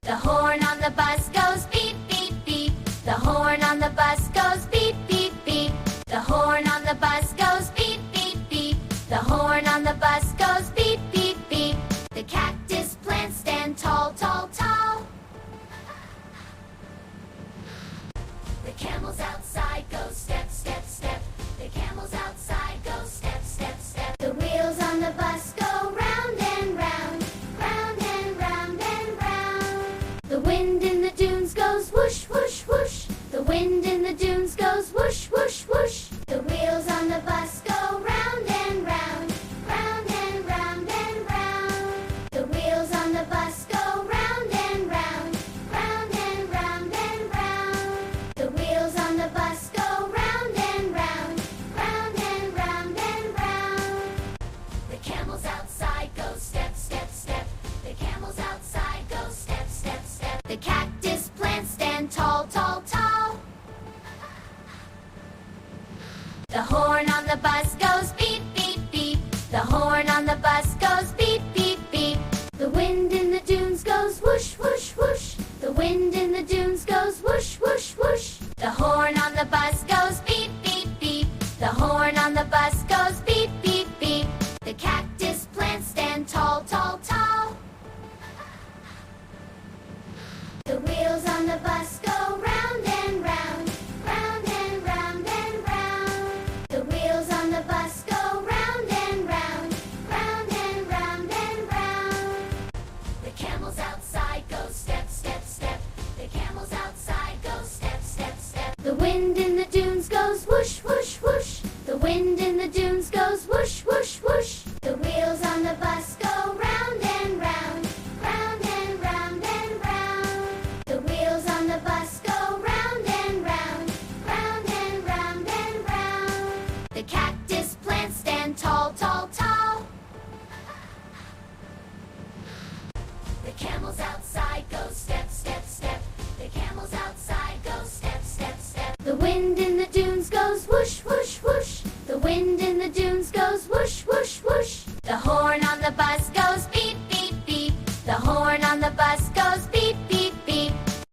The horn on the bus goes beep, beep, beep. The horn on the bus goes beep, beep, beep. The horn on the bus goes beep, beep, beep. The horn on the bus goes beep, beep, beep. The cactus plants stand tall, tall, tall. The camels outside go step, step, step. The camels outside go step, step, step. The wheels on the bus go round and round, round and round and round. The wind in the dunes goes whoosh, whoosh, whoosh. The wind in the dunes goes whoosh, whoosh, whoosh. The wheels on the bus go round and round, round and round and round. The wheels on the bus go round and round, round and round and round. The wheels on the bus go round and round, round and round and round. The camels outside go step, step, step. The camels outside go step, step, step. The cactus plants stand tall, tall, tall. The horn on the bus goes beep, beep, beep. The horn on the bus goes beep, beep, beep. The wind in the dunes goes whoosh, whoosh, whoosh. The wind in the dunes goes whoosh, whoosh, whoosh. The horn on the bus goes beep, beep, beep. The horn on the bus goes beep, beep, beep. The cactus plants stand tall, tall, tall. The wheels on the bus go